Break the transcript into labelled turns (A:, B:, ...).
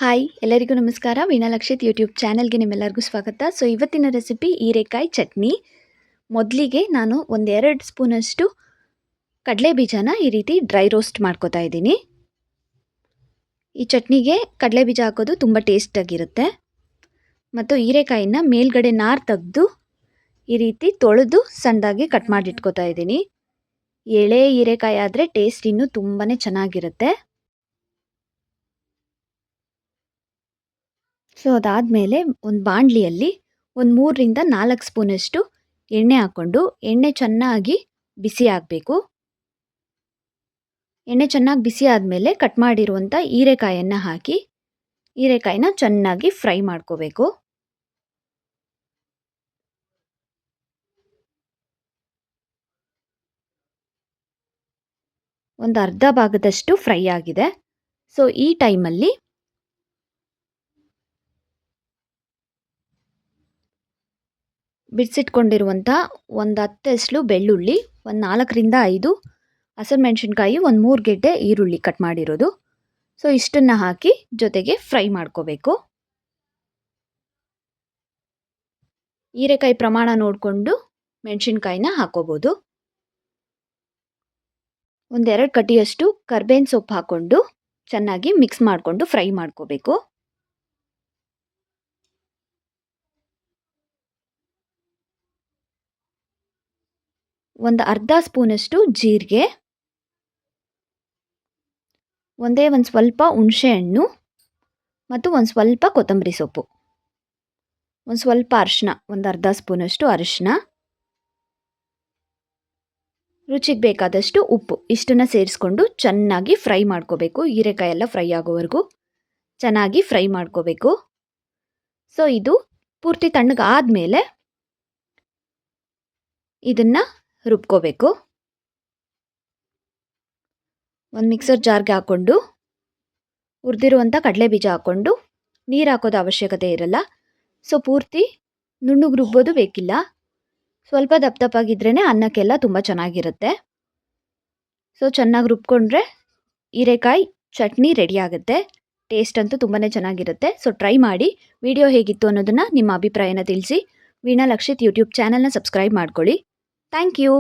A: Hi ಎಲ್ಲರಿಗೂ ನಮಸ್ಕಾರ. Veena Lakshith YouTube ಚಾನಲ್ಗೆ ನಿಮ್ಮೆಲ್ಲರಿಗೂ ಸ್ವಾಗತ. ಸೊ ಇವತ್ತಿನ ರೆಸಿಪಿ ಹೀರೆಕಾಯಿ ಚಟ್ನಿ. ಮೊದಲಿಗೆ ನಾನು ಒಂದು 2 ಸ್ಪೂನಷ್ಟು ಕಡಲೆ ಬೀಜನ ಈ ರೀತಿ ಡ್ರೈ ರೋಸ್ಟ್ ಮಾಡ್ಕೋತಾ ಇದ್ದೀನಿ. ಈ ಚಟ್ನಿಗೆ ಕಡಲೆ ಬೀಜ ಹಾಕೋದು ತುಂಬ ಟೇಸ್ಟಾಗಿರುತ್ತೆ. ಮತ್ತು ಹೀರೆಕಾಯಿನ ಮೇಲ್ಗಡೆ ನಾರು ತೆಗೆದು ಈ ರೀತಿ ತೊಳೆದು ಸಣ್ಣದಾಗಿ ಕಟ್ ಮಾಡಿ ಇಟ್ಕೋತಾ ಇದ್ದೀನಿ. ಎಳೆ ಹೀರೆಕಾಯಿ ಆದರೆ ಟೇಸ್ಟ್ ಇನ್ನೂ ತುಂಬಾ ಚೆನ್ನಾಗಿರುತ್ತೆ. ಸೊ ಅದಾದಮೇಲೆ ಒಂದು ಬಾಣಲಿಯಲ್ಲಿ ಒಂದು 3ರಿಂದ 4 ಸ್ಪೂನಷ್ಟು ಎಣ್ಣೆ ಹಾಕ್ಕೊಂಡು ಎಣ್ಣೆ ಚೆನ್ನಾಗಿ ಬಿಸಿ ಆಗಬೇಕು. ಎಣ್ಣೆ ಚೆನ್ನಾಗಿ ಬಿಸಿ ಆದಮೇಲೆ ಕಟ್ ಮಾಡಿರುವಂಥ ಹೀರೆಕಾಯನ್ನು ಹಾಕಿ ಹೀರೆಕಾಯಿನ ಚೆನ್ನಾಗಿ ಫ್ರೈ ಮಾಡ್ಕೋಬೇಕು. ಒಂದು ಅರ್ಧ ಭಾಗದಷ್ಟು ಫ್ರೈ ಆಗಿದೆ. ಸೊ ಈ ಟೈಮಲ್ಲಿ ಬಿಡಿಸಿಟ್ಕೊಂಡಿರುವಂಥ ಒಂದು 10 ಎಸಳು ಬೆಳ್ಳುಳ್ಳಿ, ಒಂದು 4ರಿಂದ 5 ಹಸಿಮೆಣಸಿನ್ಕಾಯಿ, ಒಂದು 3 ಗೆಡ್ಡೆ ಈರುಳ್ಳಿ ಕಟ್ ಮಾಡಿರೋದು. ಸೊ ಇಷ್ಟನ್ನು ಹಾಕಿ ಜೊತೆಗೆ ಫ್ರೈ ಮಾಡ್ಕೋಬೇಕು. ಹೀರೆಕಾಯಿ ಪ್ರಮಾಣ ನೋಡಿಕೊಂಡು ಮೆಣಸಿನ್ಕಾಯಿನ ಹಾಕೋಬೋದು. ಒಂದು 2 ಕಡ್ಡಿಯಷ್ಟು ಕರ್ಬೇವಿನ ಸೊಪ್ಪು ಹಾಕ್ಕೊಂಡು ಚೆನ್ನಾಗಿ ಮಿಕ್ಸ್ ಮಾಡಿಕೊಂಡು ಫ್ರೈ ಮಾಡ್ಕೋಬೇಕು. ಒಂದು ಅರ್ಧ ಸ್ಪೂನಷ್ಟು ಜೀರಿಗೆ, ಒಂದು ಸ್ವಲ್ಪ ಹುಣಸೆಹಣ್ಣು ಮತ್ತು ಒಂದು ಸ್ವಲ್ಪ ಕೊತ್ತಂಬರಿ ಸೊಪ್ಪು, ಒಂದು ಸ್ವಲ್ಪ ಅರಿಶಿನ, ಒಂದು ಅರ್ಧ ಸ್ಪೂನಷ್ಟು ಅರಿಶಿನ, ರುಚಿಗೆ ಬೇಕಾದಷ್ಟು ಉಪ್ಪು, ಇಷ್ಟನ್ನು ಸೇರಿಸ್ಕೊಂಡು ಚೆನ್ನಾಗಿ ಫ್ರೈ ಮಾಡ್ಕೋಬೇಕು. ಹೀರೆಕಾಯಿ ಎಲ್ಲ ಫ್ರೈ ಆಗೋವರೆಗೂ ಚೆನ್ನಾಗಿ ಫ್ರೈ ಮಾಡ್ಕೋಬೇಕು. ಸೊ ಇದು ಪೂರ್ತಿ ತಣ್ಣಗಾದಮೇಲೆ ಇದನ್ನು ರುಬ್ಕೋಬೇಕು. ಒಂದು ಮಿಕ್ಸರ್ ಜಾರ್ಗೆ ಹಾಕ್ಕೊಂಡು ಹುರಿದಿರುವಂಥ ಕಡಲೆ ಬೀಜ ಹಾಕ್ಕೊಂಡು ನೀರು ಹಾಕೋದು ಅವಶ್ಯಕತೆ ಇರಲ್ಲ. ಸೊ ಪೂರ್ತಿ ನುಣ್ಣಗೆ ರುಬ್ಬೋದು ಬೇಕಿಲ್ಲ. ಸ್ವಲ್ಪ ದಪ್ಪ ದಪ್ಪಾಗಿದ್ರೇ ಅನ್ನಕ್ಕೆಲ್ಲ ತುಂಬ ಚೆನ್ನಾಗಿರುತ್ತೆ. ಸೊ ಚೆನ್ನಾಗಿ ರುಬ್ಕೊಂಡ್ರೆ ಹೀರೆಕಾಯಿ ಚಟ್ನಿ ರೆಡಿ ಆಗುತ್ತೆ. ಟೇಸ್ಟ್ ಅಂತೂ ತುಂಬಾ ಚೆನ್ನಾಗಿರುತ್ತೆ. ಸೊ ಟ್ರೈ ಮಾಡಿ. ವಿಡಿಯೋ ಹೇಗಿತ್ತು ಅನ್ನೋದನ್ನು ನಿಮ್ಮ ಅಭಿಪ್ರಾಯನ ತಿಳಿಸಿ. ವೀಣಾ ಲಕ್ಷಿತ್ ಯೂಟ್ಯೂಬ್ ಚಾನಲ್ನ ಸಬ್ಸ್ಕ್ರೈಬ್ ಮಾಡ್ಕೊಳ್ಳಿ. Thank you.